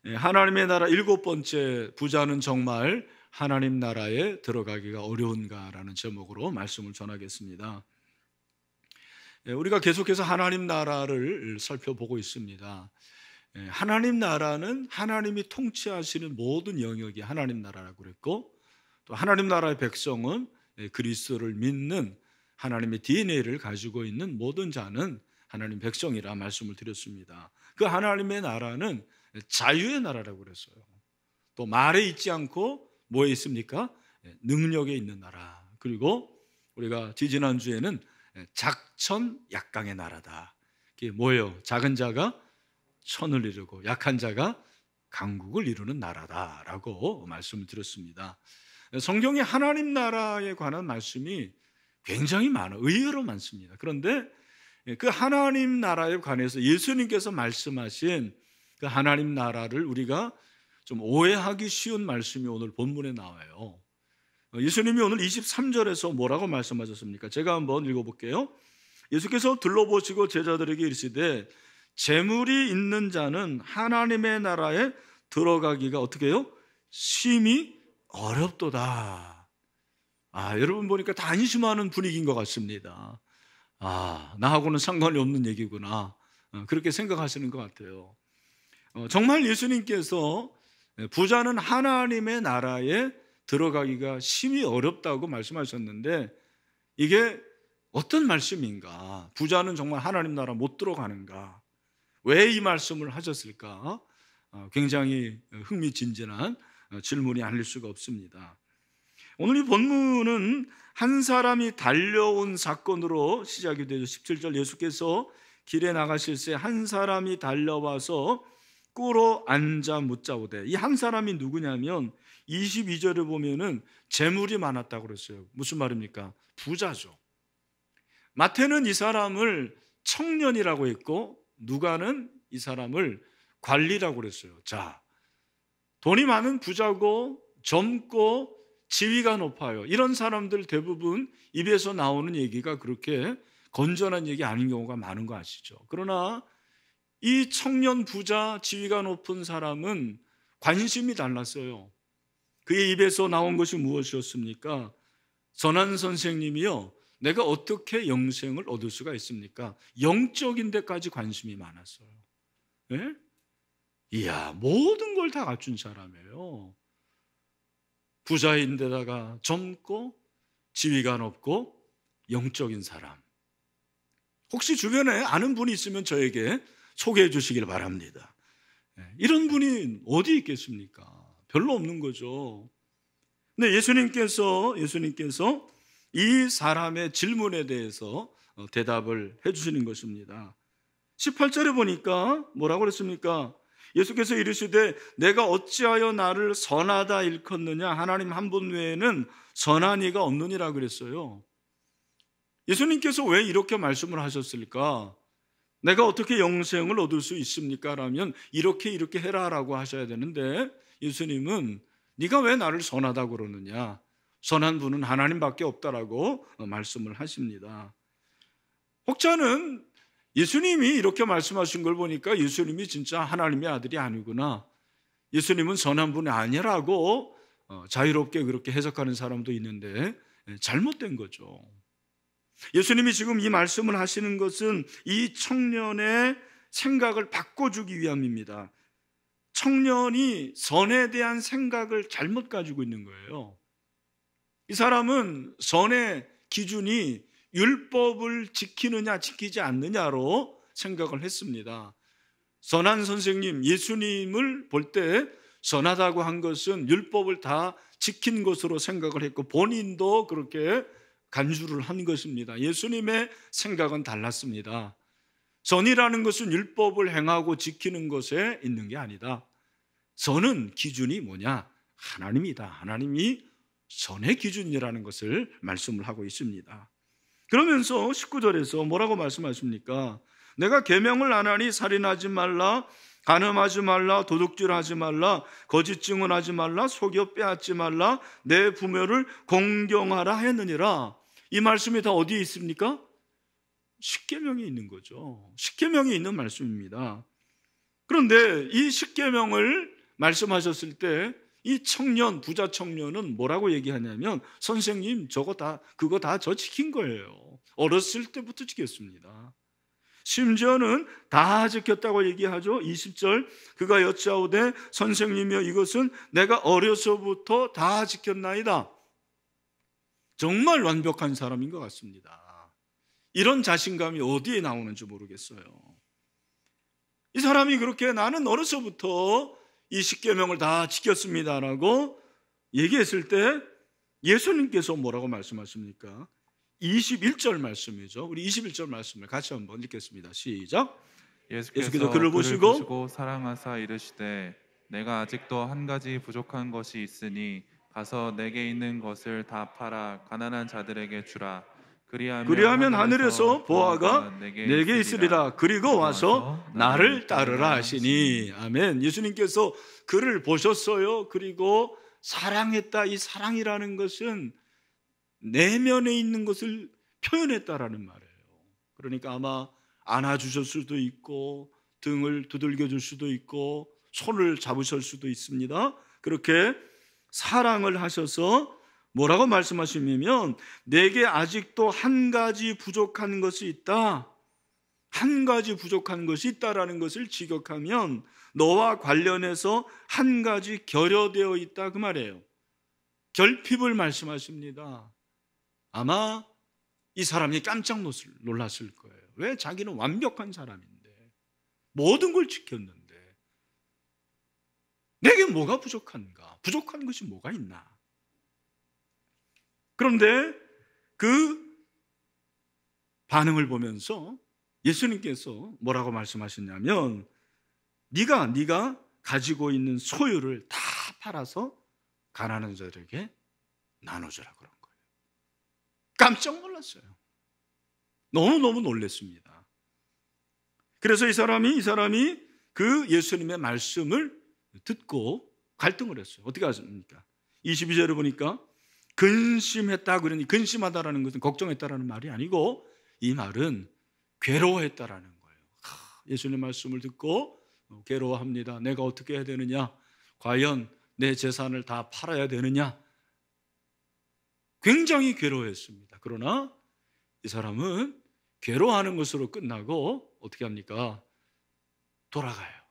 하나님의 나라 일곱 번째, 부자는 정말 하나님 나라에 들어가기가 어려운가라는 제목으로 말씀을 전하겠습니다. 우리가 계속해서 하나님 나라를 살펴보고 있습니다. 하나님 나라는 하나님이 통치하시는 모든 영역이 하나님 나라라고 그랬고, 또 하나님 나라의 백성은 그리스도를 믿는 하나님의 DNA를 가지고 있는 모든 자는 하나님 백성이라 말씀을 드렸습니다. 그 하나님의 나라는 자유의 나라라고 그랬어요. 또 말에 있지 않고 뭐에 있습니까? 능력에 있는 나라. 그리고 우리가 지지난주에는 작천약강의 나라다. 그게 뭐예요? 작은 자가 천을 이루고 약한 자가 강국을 이루는 나라다라고 말씀을 드렸습니다. 성경에 하나님 나라에 관한 말씀이 굉장히 많아요. 의외로 많습니다. 그런데 그 하나님 나라에 관해서 예수님께서 말씀하신 그 하나님 나라를 우리가 좀 오해하기 쉬운 말씀이 오늘 본문에 나와요. 예수님이 오늘 23절에서 뭐라고 말씀하셨습니까? 제가 한번 읽어볼게요. 예수께서 둘러보시고 제자들에게 이르시되 재물이 있는 자는 하나님의 나라에 들어가기가 어떻게 해요? 심히 어렵도다. 여러분 보니까 다 안심하는 분위기인 것 같습니다. 나하고는 상관이 없는 얘기구나. 그렇게 생각하시는 것 같아요. 정말 예수님께서 부자는 하나님의 나라에 들어가기가 심히 어렵다고 말씀하셨는데, 이게 어떤 말씀인가? 부자는 정말 하나님 나라 못 들어가는가? 왜 이 말씀을 하셨을까? 굉장히 흥미진진한 질문이 아닐 수가 없습니다. 오늘 이 본문은 한 사람이 달려온 사건으로 시작이 되죠. 17절, 예수께서 길에 나가실 새 한 사람이 달려와서 꿇어 앉아 묻자오되, 이 한 사람이 누구냐면 22절에 보면은 재물이 많았다고 그랬어요. 무슨 말입니까? 부자죠. 마태는 이 사람을 청년이라고 했고, 누가는 이 사람을 관리라고 그랬어요. 자, 돈이 많은 부자고 젊고 지위가 높아요. 이런 사람들 대부분 입에서 나오는 얘기가 그렇게 건전한 얘기 아닌 경우가 많은 거 아시죠? 그러나 이 청년 부자 지위가 높은 사람은 관심이 달랐어요. 그의 입에서 나온 것이 무엇이었습니까? 전한 선생님이요, 내가 어떻게 영생을 얻을 수가 있습니까? 영적인 데까지 관심이 많았어요. 네? 이야, 모든 걸 다 갖춘 사람이에요. 부자인데다가 젊고 지위가 높고 영적인 사람. 혹시 주변에 아는 분이 있으면 저에게 소개해 주시길 바랍니다. 이런 분이 어디 있겠습니까? 별로 없는 거죠. 근데 예수님께서 이 사람의 질문에 대해서 대답을 해 주시는 것입니다. 18절에 보니까 뭐라고 그랬습니까? 예수께서 이르시되 내가 어찌하여 나를 선하다 일컫느냐? 하나님 한 분 외에는 선한 이가 없느니라 그랬어요. 예수님께서 왜 이렇게 말씀을 하셨을까? 내가 어떻게 영생을 얻을 수 있습니까? 라면 이렇게 해라라고 하셔야 되는데, 예수님은 네가 왜 나를 선하다고 그러느냐? 선한 분은 하나님밖에 없다라고 말씀을 하십니다. 혹자는 예수님이 이렇게 말씀하신 걸 보니까 예수님이 진짜 하나님의 아들이 아니구나, 예수님은 선한 분이 아니라고 자유롭게 그렇게 해석하는 사람도 있는데 잘못된 거죠. 예수님이 지금 이 말씀을 하시는 것은 이 청년의 생각을 바꿔주기 위함입니다. 청년이 선에 대한 생각을 잘못 가지고 있는 거예요. 이 사람은 선의 기준이 율법을 지키느냐 지키지 않느냐로 생각을 했습니다. 선한 선생님 예수님을 볼 때 선하다고 한 것은 율법을 다 지킨 것으로 생각을 했고, 본인도 그렇게 간주를 한 것입니다. 예수님의 생각은 달랐습니다. 선이라는 것은 율법을 행하고 지키는 것에 있는 게 아니다. 선은 기준이 뭐냐? 하나님이다. 하나님이 선의 기준이라는 것을 말씀을 하고 있습니다. 그러면서 19절에서 뭐라고 말씀하십니까? 내가 계명을 안 하니 살인하지 말라, 간음하지 말라, 도둑질하지 말라, 거짓 증언하지 말라, 속여 빼앗지 말라, 내 부모를 공경하라 했느니라. 이 말씀이 다 어디에 있습니까? 십계명에 있는 거죠. 십계명에 있는 말씀입니다. 그런데 이 십계명을 말씀하셨을 때 이 청년, 부자 청년은 뭐라고 얘기하냐면, 선생님 그거 다 저 지킨 거예요. 어렸을 때부터 지켰습니다. 심지어는 다 지켰다고 얘기하죠. 20절, 그가 여짜오되 선생님이여 이것은 내가 어려서부터 다 지켰나이다. 정말 완벽한 사람인 것 같습니다. 이런 자신감이 어디에 나오는지 모르겠어요. 이 사람이 그렇게 나는 어려서부터 이 십계명을 다 지켰습니다라고 얘기했을 때 예수님께서 뭐라고 말씀하십니까? 21절 말씀이죠. 우리 21절 말씀을 같이 한번 읽겠습니다. 시작. 예수께서 그를 보시고 사랑하사 이르시되 내가 아직도 한 가지 부족한 것이 있으니 가서 내게 있는 것을 다 팔아 가난한 자들에게 주라. 그리하면 하늘에서 보화가 내게 있으리라. 그리고 와서 나를 따르라 하시니. 아멘. 예수님께서 그를 보셨어요. 그리고 사랑했다. 이 사랑이라는 것은 내면에 있는 것을 표현했다라는 말이에요. 그러니까 아마 안아주실 수도 있고 등을 두들겨 줄 수도 있고 손을 잡으실 수도 있습니다. 그렇게 사랑을 하셔서 뭐라고 말씀하시냐면, 내게 아직도 한 가지 부족한 것이 있다. 한 가지 부족한 것이 있다라는 것을 직역하면 너와 관련해서 한 가지 결여되어 있다 그 말이에요. 결핍을 말씀하십니다. 아마 이 사람이 깜짝 놀랐을 거예요. 왜? 자기는 완벽한 사람인데 모든 걸 지켰는데 내게 뭐가 부족한가? 부족한 것이 뭐가 있나? 그런데 그 반응을 보면서 예수님께서 뭐라고 말씀하셨냐면, 네가 가지고 있는 소유를 다 팔아서 가난한 자들에게 나눠주라 그런 거예요. 깜짝 놀랐어요. 너무너무 놀랐습니다. 그래서 이 사람이 그 예수님의 말씀을 듣고 갈등을 했어요. 어떻게 하십니까? 22절에 보니까 근심했다 그러니, 근심하다라는 것은 걱정했다라는 말이 아니고 이 말은 괴로워했다라는 거예요. 예수님 말씀을 듣고 괴로워합니다. 내가 어떻게 해야 되느냐? 과연 내 재산을 다 팔아야 되느냐? 굉장히 괴로워했습니다. 그러나 이 사람은 괴로워하는 것으로 끝나고 어떻게 합니까? 돌아가요.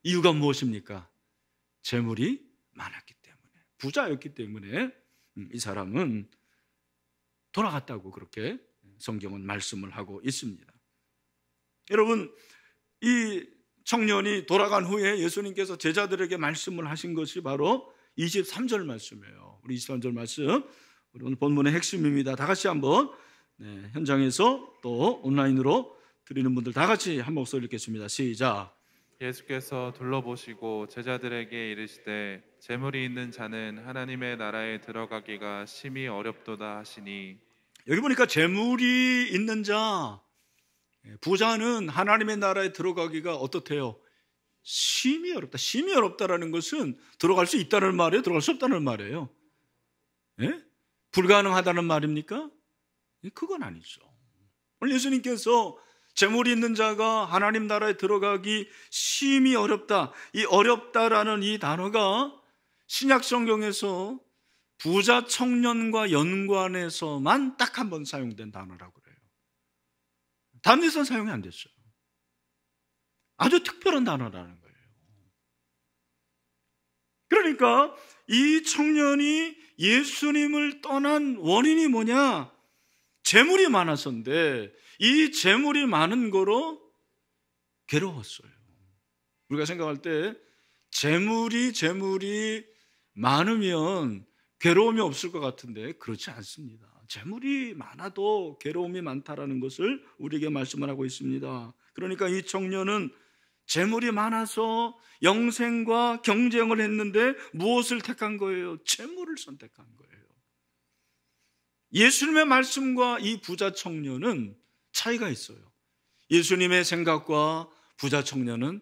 이유가 무엇입니까? 재물이 많았기 때문에, 부자였기 때문에 이 사람은 돌아갔다고 그렇게 성경은 말씀을 하고 있습니다. 여러분, 이 청년이 돌아간 후에 예수님께서 제자들에게 말씀을 하신 것이 바로 23절 말씀이에요. 우리 23절 말씀, 우리 오늘 본문의 핵심입니다. 다 같이 한번 현장에서 또 온라인으로 드리는 분들 다 같이 한 목소리 읽겠습니다. 시작. 예수께서 둘러보시고 제자들에게 이르시되 재물이 있는 자는 하나님의 나라에 들어가기가 심히 어렵도다 하시니. 여기 보니까 재물이 있는 자, 부자는 하나님의 나라에 들어가기가 어떻대요? 심히 어렵다. 심히 어렵다라는 것은 들어갈 수 있다는 말이에요? 들어갈 수 없다는 말이에요? 예? 불가능하다는 말입니까? 그건 아니죠. 오늘 예수님께서 재물이 있는 자가 하나님 나라에 들어가기 심히 어렵다. 이 어렵다라는 이 단어가 신약 성경에서 부자 청년과 연관해서만 딱 한 번 사용된 단어라고 그래요. 다른 데서는 사용이 안 됐어요. 아주 특별한 단어라는 거예요. 그러니까 이 청년이 예수님을 떠난 원인이 뭐냐? 재물이 많아서인데 이 재물이 많은 거로 괴로웠어요. 우리가 생각할 때 재물이 많으면 괴로움이 없을 것 같은데 그렇지 않습니다. 재물이 많아도 괴로움이 많다라는 것을 우리에게 말씀을 하고 있습니다. 그러니까 이 청년은 재물이 많아서 영생과 경쟁을 했는데 무엇을 택한 거예요? 재물을 선택한 거예요. 예수님의 말씀과 이 부자 청년은 차이가 있어요. 예수님의 생각과 부자 청년은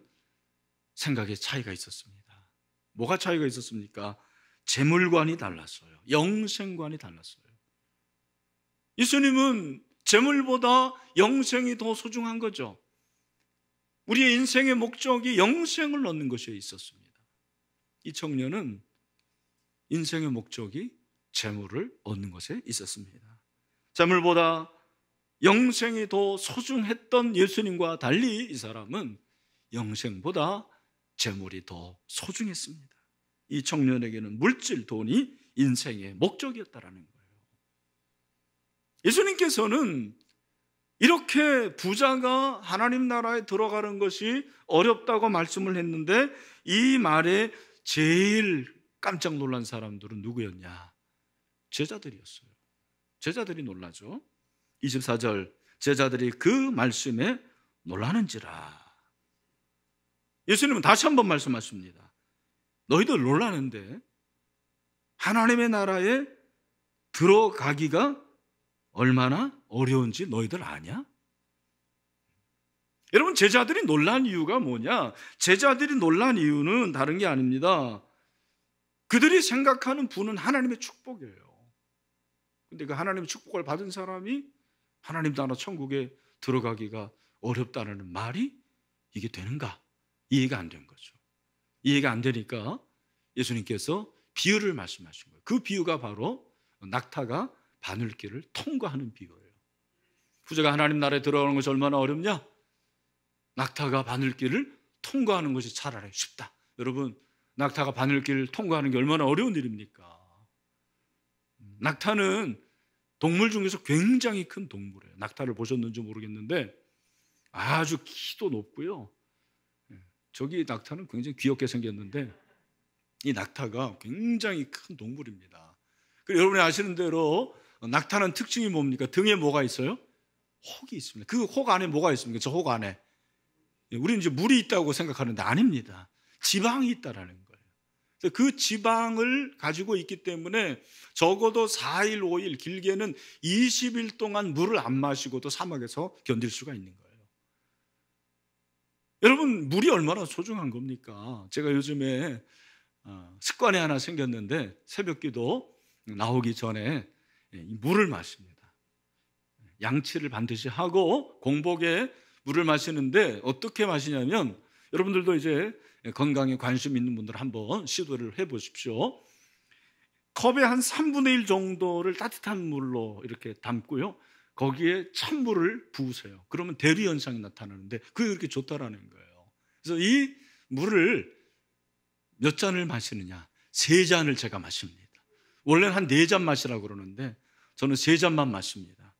생각에 차이가 있었습니다. 뭐가 차이가 있었습니까? 재물관이 달랐어요. 영생관이 달랐어요. 예수님은 재물보다 영생이 더 소중한 거죠. 우리의 인생의 목적이 영생을 얻는 것에 있었습니다. 이 청년은 인생의 목적이 재물을 얻는 것에 있었습니다. 재물보다 영생이 더 소중했던 예수님과 달리 이 사람은 영생보다 재물이 더 소중했습니다. 이 청년에게는 물질, 돈이 인생의 목적이었다라는 거예요. 예수님께서는 이렇게 부자가 하나님 나라에 들어가는 것이 어렵다고 말씀을 했는데 이 말에 제일 깜짝 놀란 사람들은 누구였냐? 제자들이었어요. 제자들이 놀라죠. 24절, 제자들이 그 말씀에 놀라는지라. 예수님은 다시 한번 말씀하십니다. 너희들 놀라는데 하나님의 나라에 들어가기가 얼마나 어려운지 너희들 아냐? 여러분, 제자들이 놀란 이유가 뭐냐? 제자들이 놀란 이유는 다른 게 아닙니다. 그들이 생각하는 부는 하나님의 축복이에요. 근데 그 하나님의 축복을 받은 사람이 하나님 나라 천국에 들어가기가 어렵다는 말이 이게 되는가? 이해가 안 된 거죠. 이해가 안 되니까 예수님께서 비유를 말씀하신 거예요. 그 비유가 바로 낙타가 바늘길을 통과하는 비유예요. 부자가 하나님 나라에 들어가는 것이 얼마나 어렵냐? 낙타가 바늘길을 통과하는 것이 차라리 쉽다. 여러분, 낙타가 바늘길을 통과하는 게 얼마나 어려운 일입니까? 낙타는 동물 중에서 굉장히 큰 동물이에요. 낙타를 보셨는지 모르겠는데 아주 키도 높고요. 저기 낙타는 굉장히 귀엽게 생겼는데 이 낙타가 굉장히 큰 동물입니다. 그리고 여러분이 아시는 대로 낙타는 특징이 뭡니까? 등에 뭐가 있어요? 혹이 있습니다. 그 혹 안에 뭐가 있습니까? 저 혹 안에. 우리는 이제 물이 있다고 생각하는데 아닙니다. 지방이 있다라는 거예요. 그 지방을 가지고 있기 때문에 적어도 4일, 5일, 길게는 20일 동안 물을 안 마시고도 사막에서 견딜 수가 있는 거예요. 여러분, 물이 얼마나 소중한 겁니까? 제가 요즘에 습관이 하나 생겼는데 새벽기도 나오기 전에 물을 마십니다. 양치를 반드시 하고 공복에 물을 마시는데 어떻게 마시냐면 여러분들도 이제 건강에 관심 있는 분들 한번 시도를 해보십시오. 컵에 한 3분의 1 정도를 따뜻한 물로 이렇게 담고요. 거기에 찬물을 부으세요. 그러면 대류 현상이 나타나는데 그게 그렇게 좋다라는 거예요. 그래서 이 물을 몇 잔을 마시느냐? 3잔을 제가 마십니다. 원래는 한 4잔 마시라고 그러는데 저는 3잔만 마십니다.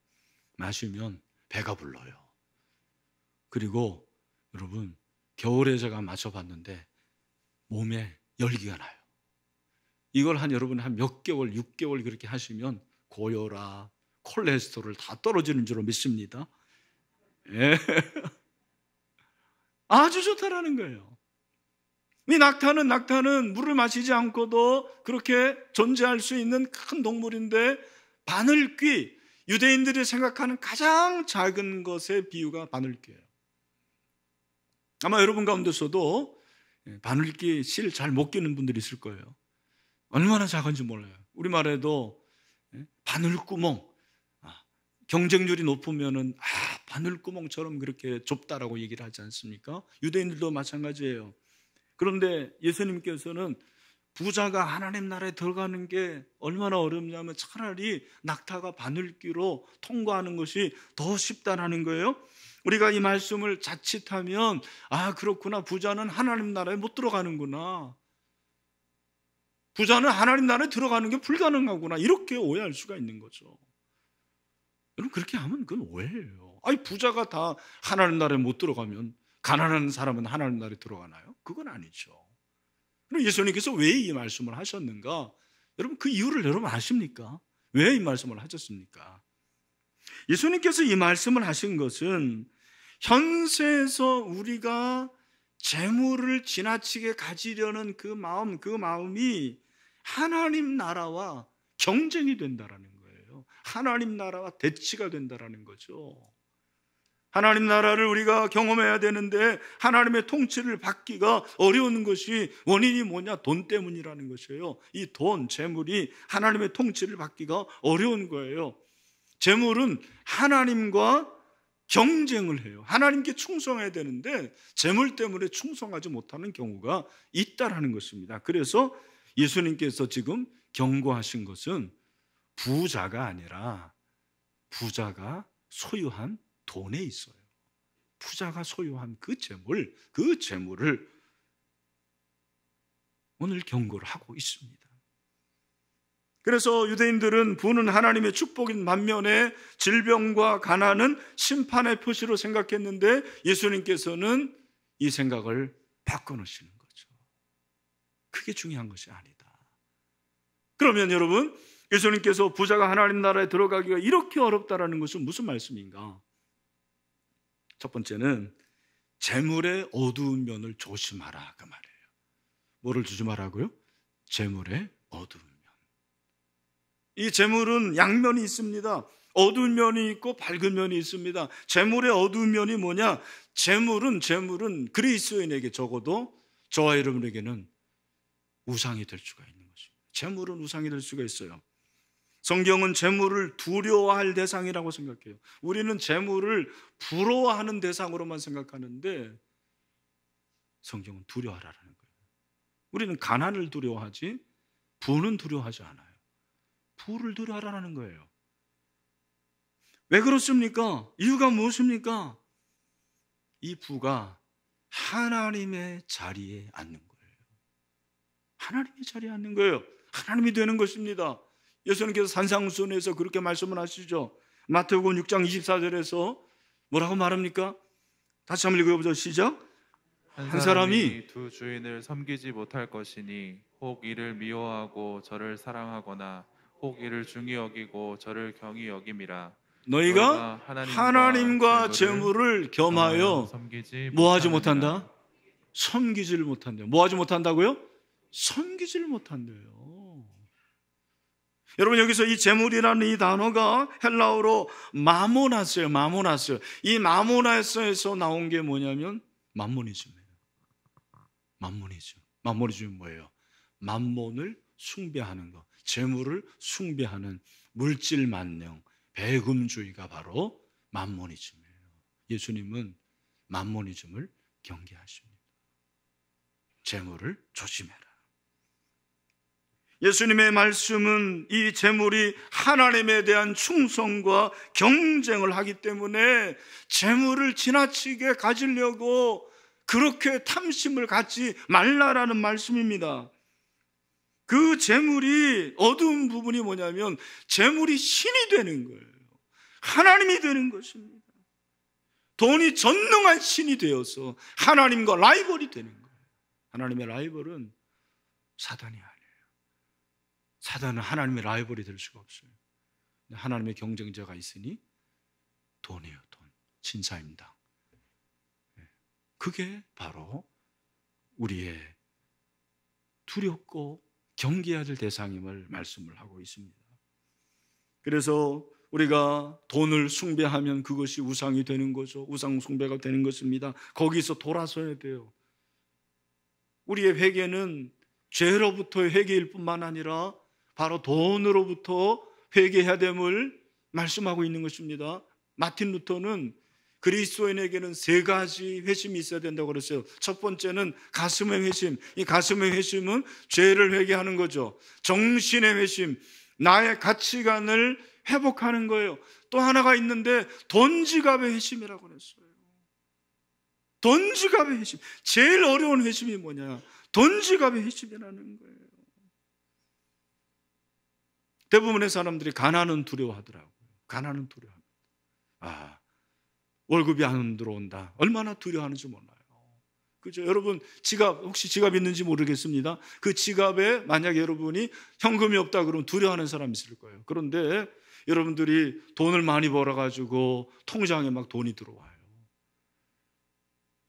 마시면 배가 불러요. 그리고 여러분, 겨울에 제가 마셔봤는데 몸에 열기가 나요. 이걸 여러분 한 몇 개월, 6개월 그렇게 하시면 고혈압, 콜레스테롤 다 떨어지는 줄로 믿습니다. 예. 아주 좋다라는 거예요. 이 낙타는 물을 마시지 않고도 그렇게 존재할 수 있는 큰 동물인데 바늘귀, 유대인들이 생각하는 가장 작은 것의 비유가 바늘귀예요. 아마 여러분 가운데서도 바늘귀 실 잘 못 끼는 분들이 있을 거예요. 얼마나 작은지 몰라요. 우리말에도 바늘구멍, 경쟁률이 높으면은 바늘구멍처럼 그렇게 좁다라고 얘기를 하지 않습니까? 유대인들도 마찬가지예요. 그런데 예수님께서는 부자가 하나님 나라에 들어가는 게 얼마나 어렵냐면 차라리 낙타가 바늘귀로 통과하는 것이 더 쉽다라는 거예요. 우리가 이 말씀을 자칫하면 그렇구나, 부자는 하나님 나라에 못 들어가는구나, 부자는 하나님 나라에 들어가는 게 불가능하구나, 이렇게 오해할 수가 있는 거죠. 여러분, 그렇게 하면 그건 오해예요. 부자가 다 하나님 나라에 못 들어가면 가난한 사람은 하나님 나라에 들어가나요? 그건 아니죠. 그럼 예수님께서 왜 이 말씀을 하셨는가? 여러분, 그 이유를 여러분 아십니까? 왜 이 말씀을 하셨습니까? 예수님께서 이 말씀을 하신 것은 현세에서 우리가 재물을 지나치게 가지려는 그 마음이 하나님 나라와 경쟁이 된다라는 거예요. 하나님 나라와 대치가 된다라는 거죠. 하나님 나라를 우리가 경험해야 되는데 하나님의 통치를 받기가 어려운 것이 원인이 뭐냐? 돈 때문이라는 것이에요. 이 돈, 재물이 하나님의 통치를 받기가 어려운 거예요. 재물은 하나님과 경쟁을 해요. 하나님께 충성해야 되는데 재물 때문에 충성하지 못하는 경우가 있다라는 것입니다. 그래서 예수님께서 지금 경고하신 것은 부자가 아니라 부자가 소유한 돈에 있어요. 부자가 소유한 그 재물을 오늘 경고를 하고 있습니다. 그래서 유대인들은 부는 하나님의 축복인 반면에 질병과 가난은 심판의 표시로 생각했는데 예수님께서는 이 생각을 바꿔놓으시는 거죠. 그게 중요한 것이 아니다. 그러면 여러분, 예수님께서 부자가 하나님 나라에 들어가기가 이렇게 어렵다라는 것은 무슨 말씀인가? 첫 번째는 재물의 어두운 면을 조심하라 그 말이에요. 뭐를 조심하라고요? 재물의 어두운 면. 이 재물은 양면이 있습니다. 어두운 면이 있고 밝은 면이 있습니다. 재물의 어두운 면이 뭐냐? 재물은 그리스도인에게 적어도 저와 여러분에게는 우상이 될 수가 있는 것입니다. 재물은 우상이 될 수가 있어요. 성경은 재물을 두려워할 대상이라고 생각해요. 우리는 재물을 부러워하는 대상으로만 생각하는데 성경은 두려워하라는 거예요. 우리는 가난을 두려워하지 부는 두려워하지 않아요. 부를 두려워하라는 거예요. 왜 그렇습니까? 이유가 무엇입니까? 이 부가 하나님의 자리에 앉는 거예요. 하나님의 자리에 앉는 거예요. 하나님이 되는 것입니다. 예수님께서 산상수훈에서 그렇게 말씀을 하시죠. 마태복음 6장 24절에서 뭐라고 말합니까? 다시 한번 읽어보죠. 시작. 한 사람이 두 주인을 섬기지 못할 것이니 혹 이를 미워하고 저를 사랑하거나 혹 이를 중히 여기고 저를 경히 여김이라. 너희가 하나님과 재물을 겸하여 뭐하지 못한다? 섬기지를 못한대요. 뭐하지 못한다고요? 섬기지를 못한대요. 여러분, 여기서 이 재물이라는 이 단어가 헬라어로 마모나스예요. 마모나스. 이 마모나스에서 나온 게 뭐냐면 만모니즘이에요. 만모니즘. 만모니즘은 뭐예요? 만몬을 숭배하는 것, 재물을 숭배하는 물질 만능, 배금주의가 바로 만모니즘이에요. 예수님은 만모니즘을 경계하십니다. 재물을 조심해라. 예수님의 말씀은 이 재물이 하나님에 대한 충성과 경쟁을 하기 때문에 재물을 지나치게 가지려고 그렇게 탐심을 갖지 말라라는 말씀입니다. 그 재물이 어두운 부분이 뭐냐면 재물이 신이 되는 거예요. 하나님이 되는 것입니다. 돈이 전능한 신이 되어서 하나님과 라이벌이 되는 거예요. 하나님의 라이벌은 사단이 아니에요. 사단은 하나님의 라이벌이 될 수가 없어요. 하나님의 경쟁자가 있으니 돈이에요. 돈. 신사임당. 그게 바로 우리의 두렵고 경계해야 될 대상임을 말씀을 하고 있습니다. 그래서 우리가 돈을 숭배하면 그것이 우상이 되는 거죠. 우상 숭배가 되는 것입니다. 거기서 돌아서야 돼요. 우리의 회개는 죄로부터의 회개일 뿐만 아니라 바로 돈으로부터 회개해야 됨을 말씀하고 있는 것입니다. 마틴 루터는 그리스도인에게는 세 가지 회심이 있어야 된다고 그랬어요. 첫 번째는 가슴의 회심. 이 가슴의 회심은 죄를 회개하는 거죠. 정신의 회심, 나의 가치관을 회복하는 거예요. 또 하나가 있는데 돈 지갑의 회심이라고 그랬어요. 돈 지갑의 회심. 제일 어려운 회심이 뭐냐? 돈 지갑의 회심이라는 거예요. 대부분의 사람들이 가난은 두려워하더라고요. 가난은 두려워합니다. 월급이 안 들어온다. 얼마나 두려워하는지 몰라요. 그죠? 여러분, 혹시 지갑 있는지 모르겠습니다. 그 지갑에 만약에 여러분이 현금이 없다 그러면 두려워하는 사람이 있을 거예요. 그런데 여러분들이 돈을 많이 벌어가지고 통장에 막 돈이 들어와요.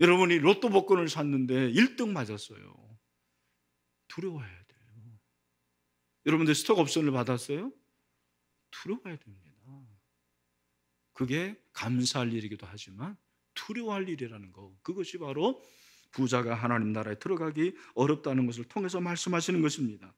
여러분이 로또 복권을 샀는데 1등 맞았어요. 두려워해야 돼요. 여러분들 스톡옵션을 받았어요? 두려워해야 됩니다. 그게 감사할 일이기도 하지만 두려워할 일이라는 거, 그것이 바로 부자가 하나님 나라에 들어가기 어렵다는 것을 통해서 말씀하시는 것입니다.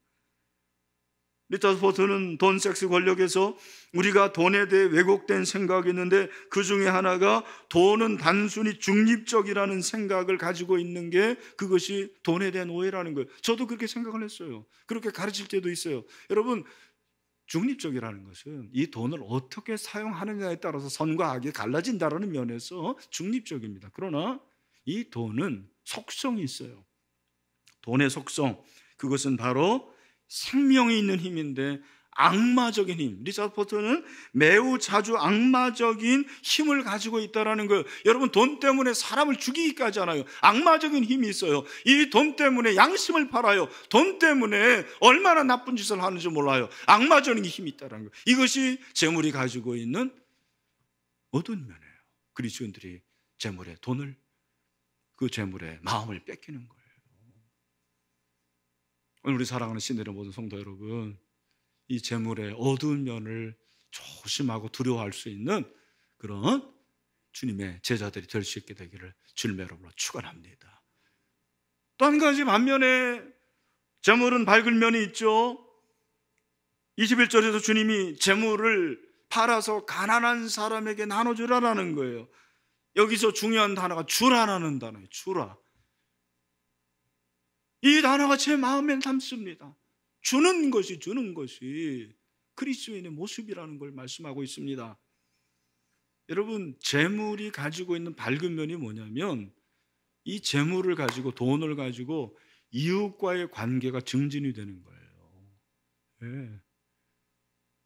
리차드 포트는 돈, 섹스, 권력에서 우리가 돈에 대해 왜곡된 생각이 있는데 그 중에 하나가 돈은 단순히 중립적이라는 생각을 가지고 있는 게 그것이 돈에 대한 오해라는 거예요. 저도 그렇게 생각을 했어요. 그렇게 가르칠 때도 있어요. 여러분, 중립적이라는 것은 이 돈을 어떻게 사용하느냐에 따라서 선과 악이 갈라진다는 면에서 중립적입니다. 그러나 이 돈은 속성이 있어요. 돈의 속성, 그것은 바로 생명이 있는 힘인데 악마적인 힘. 리차드 포트는 매우 자주 악마적인 힘을 가지고 있다는 거예요. 여러분, 돈 때문에 사람을 죽이기까지 하나요? 악마적인 힘이 있어요. 이 돈 때문에 양심을 팔아요. 돈 때문에 얼마나 나쁜 짓을 하는지 몰라요. 악마적인 힘이 있다는 거예요. 이것이 재물이 가지고 있는 어두운 면이에요. 그리스도인들이 재물에 돈을, 그 재물에 마음을 뺏기는 거예요. 오늘 우리 사랑하는 신들의 모든 성도 여러분, 이 재물의 어두운 면을 조심하고 두려워할 수 있는 그런 주님의 제자들이 될 수 있게 되기를 주님의 이름으로 축원합니다. 또 한 가지 반면에 재물은 밝은 면이 있죠. 21절에서 주님이 재물을 팔아서 가난한 사람에게 나눠주라라는 거예요. 여기서 중요한 단어가 주라라는 단어예요. 주라. 이 단어가 제 마음에 담습니다. 주는 것이 그리스도인의 모습이라는 걸 말씀하고 있습니다. 여러분, 재물이 가지고 있는 밝은 면이 뭐냐면 이 재물을 가지고, 돈을 가지고 이웃과의 관계가 증진이 되는 거예요. 네.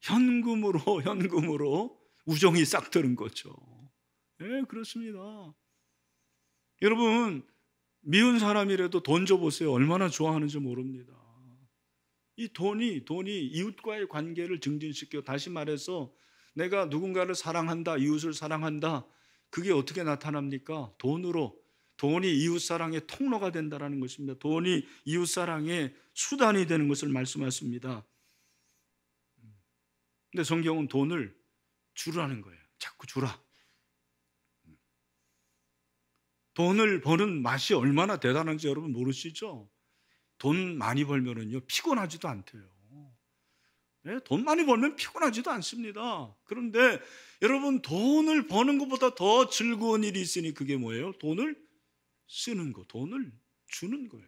현금으로 우정이 싹 트는 거죠. 네, 그렇습니다. 여러분, 미운 사람이라도 돈 줘보세요. 얼마나 좋아하는지 모릅니다. 이 돈이 이웃과의 관계를 증진시켜, 다시 말해서 내가 누군가를 사랑한다, 이웃을 사랑한다, 그게 어떻게 나타납니까? 돈이 이웃사랑의 통로가 된다는 것입니다. 돈이 이웃사랑의 수단이 되는 것을 말씀하십니다. 근데 성경은 돈을 주라는 거예요. 자꾸 주라. 돈을 버는 맛이 얼마나 대단한지 여러분 모르시죠? 돈 많이 벌면은요, 피곤하지도 않대요. 네? 돈 많이 벌면 피곤하지도 않습니다. 그런데 여러분, 돈을 버는 것보다 더 즐거운 일이 있으니 그게 뭐예요? 돈을 쓰는 거, 돈을 주는 거예요.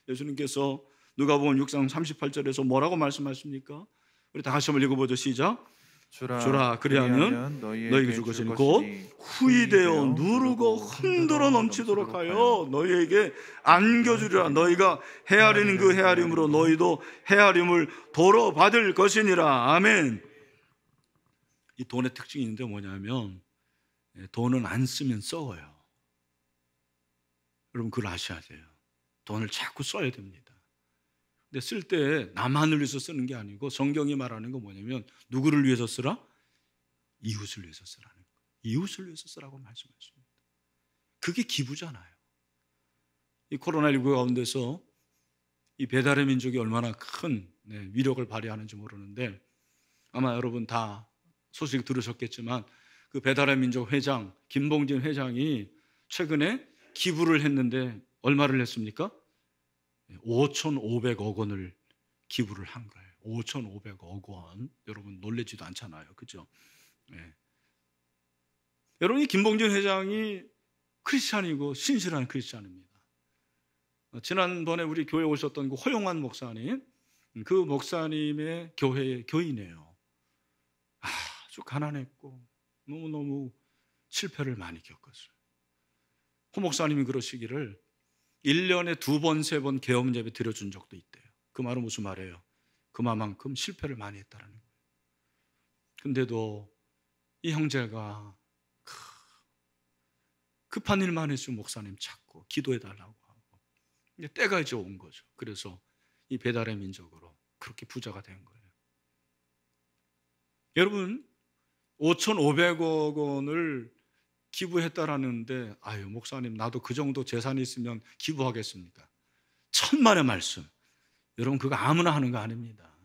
예수님께서 누가복음 6장 38절에서 뭐라고 말씀하십니까? 우리 다 같이 한번 읽어보죠. 시작. 주라, 그리하면 너희에게 줄 것이니 곧 후히되어 누르고 흔들어 넘치도록 하여 너희에게 안겨주리라. 너희가 헤아리는 그 헤아림으로 너희도 헤아림을 도로 받을 것이니라. 아멘. 이 돈의 특징이 있는데 뭐냐면 돈은 안 쓰면 썩어요. 여러분, 그걸 아셔야 돼요. 돈을 자꾸 써야 됩니다. 근데 쓸 때 나만을 위해서 쓰는 게 아니고 성경이 말하는 건 뭐냐면 누구를 위해서 쓰라? 이웃을 위해서 쓰라는 거예요. 이웃을 위해서 쓰라고 말씀하십니다. 그게 기부잖아요. 이 코로나19 가운데서 이 배달의 민족이 얼마나 큰 위력을 발휘하는지 모르는데 아마 여러분 다 소식 들으셨겠지만 그 배달의 민족 회장 김봉진 회장이 최근에 기부를 했는데 얼마를 했습니까? 5,500억 원을 기부를 한 거예요. 5,500억 원. 여러분 놀라지도 않잖아요. 그죠? 네. 여러분, 이 김봉진 회장이 크리스찬이고 신실한 크리스찬입니다. 지난번에 우리 교회에 오셨던 그 허용환 목사님, 그 목사님의 교회의 교인이에요. 아주 가난했고 너무너무 실패를 많이 겪었어요. 허 목사님이 그러시기를 1년에 2번, 3번 계엄 예배 드려준 적도 있대요. 그 말은 무슨 말이에요? 그만큼 실패를 많이 했다는 거예요. 근데도 이 형제가 급한 일만 했으면 목사님 찾고 기도해달라고 하고 이제 때가 이제 온 거죠. 그래서 이 배달의 민족으로 그렇게 부자가 된 거예요. 여러분, 5,500억 원을 기부했다라는데 아유 목사님 나도 그 정도 재산이 있으면 기부하겠습니까? 천만의 말씀. 여러분, 그거 아무나 하는 거 아닙니다.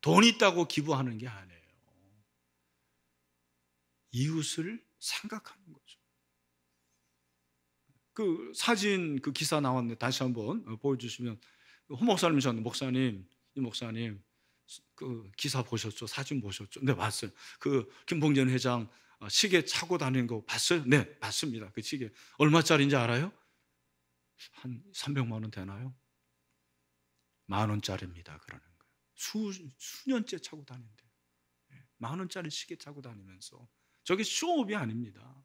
돈 있다고 기부하는 게 아니에요. 이웃을 생각하는 거죠. 그 사진 그 기사 나왔는데 다시 한번 보여주시면 허 목사님이 저한테 목사님, 이 목사님 그 기사 보셨죠? 사진 보셨죠? 네, 봤어요. 그 김봉전 회장 시계 차고 다니는 거 봤어요? 네, 봤습니다. 그 시계 얼마짜리인지 알아요? 한 300만 원 되나요? 10,000원짜리입니다. 그러는 거예요. 수년째 차고 다닌대요. 10,000원짜리 시계 차고 다니면서. 저게 쇼업이 아닙니다.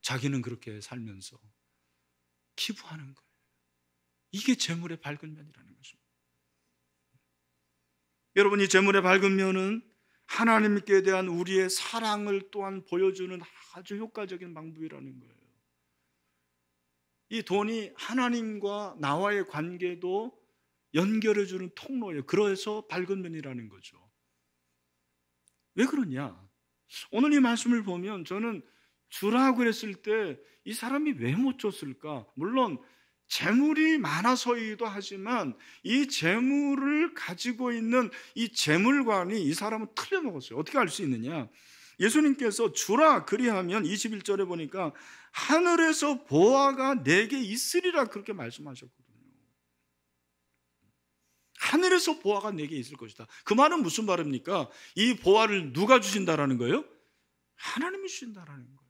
자기는 그렇게 살면서 기부하는 거예요. 이게 재물의 밝은 면이라는 것입니다. 여러분, 이 재물의 밝은 면은 하나님께 대한 우리의 사랑을 또한 보여주는 아주 효과적인 방법이라는 거예요. 이 돈이 하나님과 나와의 관계도 연결해주는 통로예요. 그래서 밝은 면이라는 거죠. 왜 그러냐? 오늘 이 말씀을 보면 저는 주라고 그랬을 때 이 사람이 왜 못 줬을까? 물론 재물이 많아서이기도 하지만 이 재물을 가지고 있는 이 재물관이 이 사람은 틀려먹었어요. 어떻게 알 수 있느냐? 예수님께서 주라 그리하면 21절에 보니까 하늘에서 보화가 내게 있으리라 그렇게 말씀하셨거든요. 하늘에서 보화가 내게 있을 것이다. 그 말은 무슨 말입니까? 이 보화를 누가 주신다라는 거예요? 하나님이 주신다라는 거예요.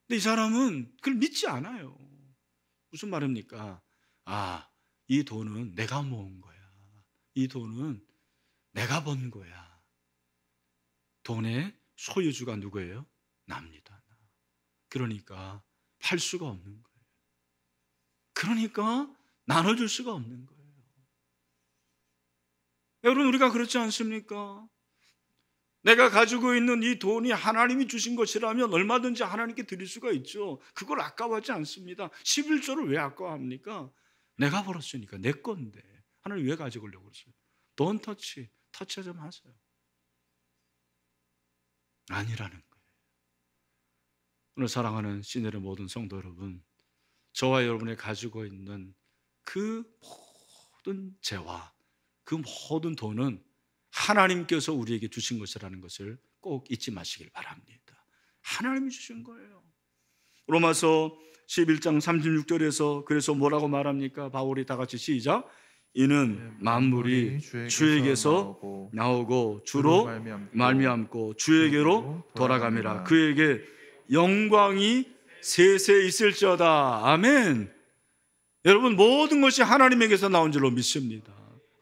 근데 이 사람은 그걸 믿지 않아요. 무슨 말입니까? 아, 이 돈은 내가 모은 거야. 이 돈은 내가 번 거야. 돈의 소유주가 누구예요? 납니다. 그러니까 팔 수가 없는 거예요. 그러니까 나눠줄 수가 없는 거예요. 여러분, 우리가 그렇지 않습니까? 내가 가지고 있는 이 돈이 하나님이 주신 것이라면 얼마든지 하나님께 드릴 수가 있죠. 그걸 아까워하지 않습니다. 11조를 왜 아까워합니까? 내가 벌었으니까 내 건데 하나님 왜 가져가려고 그러세요? Don't touch, 터치 좀 하세요. 아니라는 거예요. 오늘 사랑하는 시내의 모든 성도 여러분, 저와 여러분이 가지고 있는 그 모든 재화, 그 모든 돈은 하나님께서 우리에게 주신 것이라는 것을 꼭 잊지 마시길 바랍니다. 하나님이 주신 거예요. 로마서 11장 36절에서 그래서 뭐라고 말합니까? 바울이 다 같이 시작. 이는 만물이 주에게서 나오고 주로 말미암고 주에게로 돌아감이라. 그에게 영광이 세세 있을지어다. 아멘. 여러분, 모든 것이 하나님에게서 나온 줄로 믿습니다.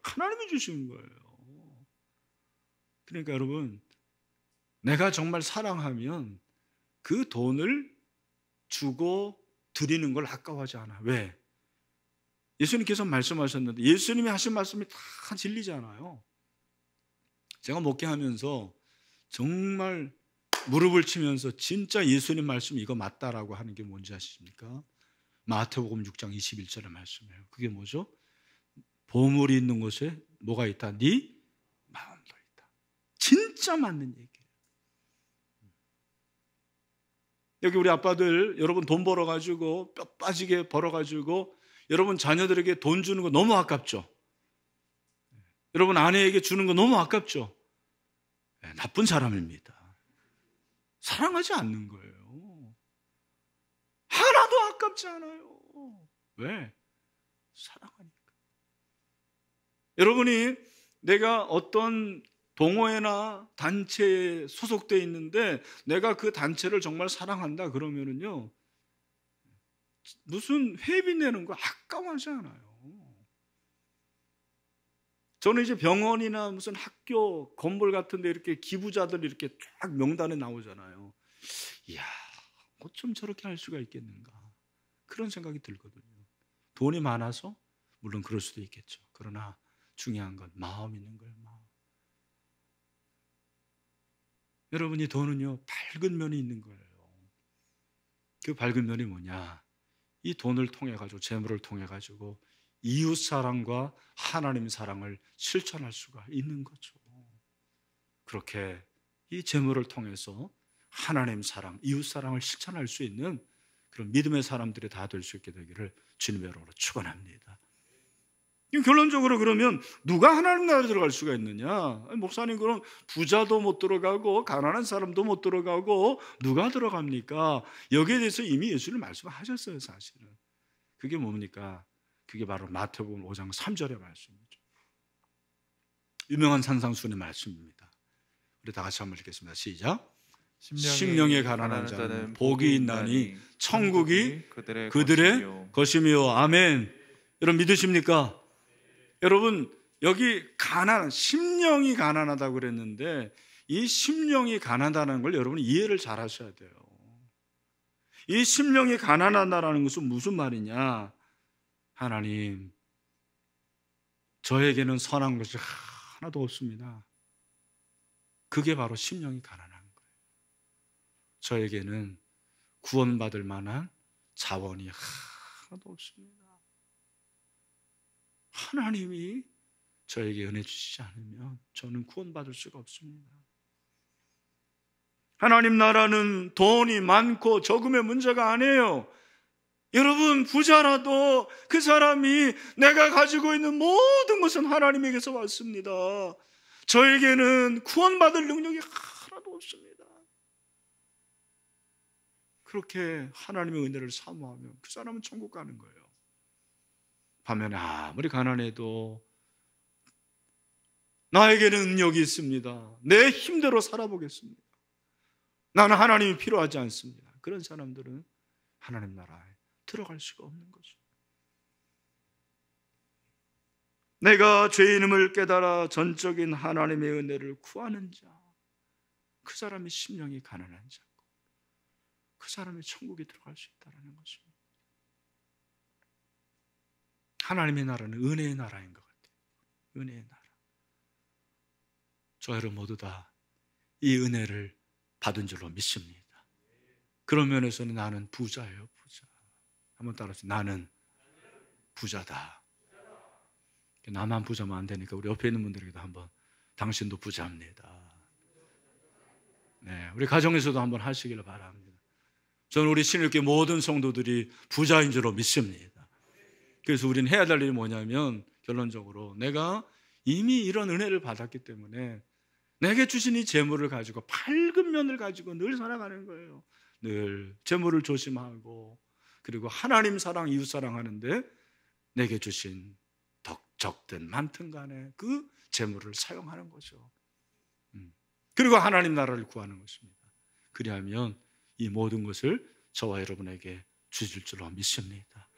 하나님이 주신 거예요. 그러니까 여러분, 내가 정말 사랑하면 그 돈을 주고 드리는 걸 아까워하지 않아. 왜? 예수님께서 말씀하셨는데 예수님이 하신 말씀이 다 진리잖아요. 제가 목회하면서 정말 무릎을 치면서 진짜 예수님 말씀 이거 맞다라고 하는 게 뭔지 아십니까? 마태복음 6장 21절의 말씀이에요. 그게 뭐죠? 보물이 있는 곳에 뭐가 있다? 네 마음도 있다. 진짜 맞는 얘기예요. 여기 우리 아빠들, 여러분 돈 벌어가지고 뼈 빠지게 벌어가지고 여러분 자녀들에게 돈 주는 거 너무 아깝죠? 여러분 아내에게 주는 거 너무 아깝죠? 나쁜 사람입니다. 사랑하지 않는 거예요. 하나도 아깝지 않아요. 왜? 사랑하니까. 여러분이 내가 어떤 동호회나 단체에 소속되어 있는데 내가 그 단체를 정말 사랑한다 그러면은요, 무슨 회비 내는 거 아까워하지 않아요. 저는 이제 병원이나 무슨 학교 건물 같은 데 이렇게 기부자들 이렇게 쫙 명단에 나오잖아요. 이야, 어쩜 저렇게 할 수가 있겠는가, 그런 생각이 들거든요. 돈이 많아서 물론 그럴 수도 있겠죠. 그러나 중요한 건 마음 있는 거예요. 마음. 여러분이 돈은요 밝은 면이 있는 거예요. 그 밝은 면이 뭐냐? 이 돈을 통해 가지고, 재물을 통해 가지고 이웃 사랑과 하나님 사랑을 실천할 수가 있는 거죠. 그렇게 이 재물을 통해서 하나님 사랑, 이웃 사랑을 실천할 수 있는 그런 믿음의 사람들이 다 될 수 있게 되기를 주님의 이름으로 축원합니다. 결론적으로 그러면 누가 하나님 나라에 들어갈 수가 있느냐? 목사님, 그럼 부자도 못 들어가고 가난한 사람도 못 들어가고 누가 들어갑니까? 여기에 대해서 이미 예수님 말씀하셨어요. 사실은 그게 뭡니까? 그게 바로 마태복음 5장 3절의 말씀이죠. 유명한 산상수훈의 말씀입니다. 우리 다 같이 한번 읽겠습니다. 시작. 심령이 가난한 자는 복이 있나니 천국이 그들의 것이며. 아멘. 여러분 믿으십니까? 여러분 여기 심령이 가난하다고 그랬는데 이 심령이 가난하다는 걸 여러분이 이해를 잘 하셔야 돼요. 이 심령이 가난하다는 것은 무슨 말이냐? 하나님, 저에게는 선한 것이 하나도 없습니다. 그게 바로 심령이 가난한 거예요. 저에게는 구원받을 만한 자원이 하나도 없습니다. 하나님이 저에게 은혜 주시지 않으면 저는 구원받을 수가 없습니다. 하나님 나라는 돈이 많고 적음의 문제가 아니에요. 여러분 부자라도 그 사람이 내가 가지고 있는 모든 것은 하나님에게서 왔습니다. 저에게는 구원받을 능력이 하나도 없습니다. 그렇게 하나님의 은혜를 사모하면 그 사람은 천국 가는 거예요. 반면에 아무리 가난해도 나에게는 능력이 있습니다. 내 힘대로 살아보겠습니다. 나는 하나님이 필요하지 않습니다. 그런 사람들은 하나님 나라에 들어갈 수가 없는 거죠. 내가 죄인임을 깨달아 전적인 하나님의 은혜를 구하는 자, 그 사람이 심령이 가난한 자고 그 사람이 천국에 들어갈 수 있다는 것입니다. 하나님의 나라는 은혜의 나라인 것 같아요. 은혜의 나라. 저 여러분 모두 다 이 은혜를 받은 줄로 믿습니다. 그런 면에서는 나는 부자예요. 부자. 한번 따라하세요. 나는 부자다. 나만 부자면 안 되니까 우리 옆에 있는 분들에게도 한번 당신도 부자입니다. 네, 우리 가정에서도 한번 하시기를 바랍니다. 저는 우리 신일교회 모든 성도들이 부자인 줄로 믿습니다. 그래서 우리는 해야 될 일이 뭐냐면 결론적으로 내가 이미 이런 은혜를 받았기 때문에 내게 주신 이 재물을 가지고 밝은 면을 가지고 늘 살아가는 거예요. 늘 재물을 조심하고 그리고 하나님 사랑, 이웃 사랑하는데 내게 주신 적든 많든 간에 그 재물을 사용하는 거죠. 그리고 하나님 나라를 구하는 것입니다. 그리하면 이 모든 것을 저와 여러분에게 주실 줄로 믿습니다.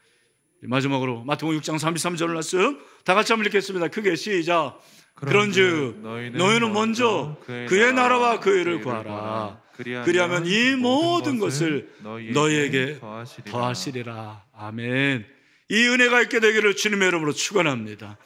마지막으로 마태복음 6장 33절을 말씀 다 같이 한번 읽겠습니다. 크게 시작. 그런즉 너희는 먼저 그의 나라와 그 의를 구하라. 그리하면 이 모든 것을 너희에게 더하시리라. 아멘. 이 은혜가 있게 되기를 주님의 이름으로 축원합니다.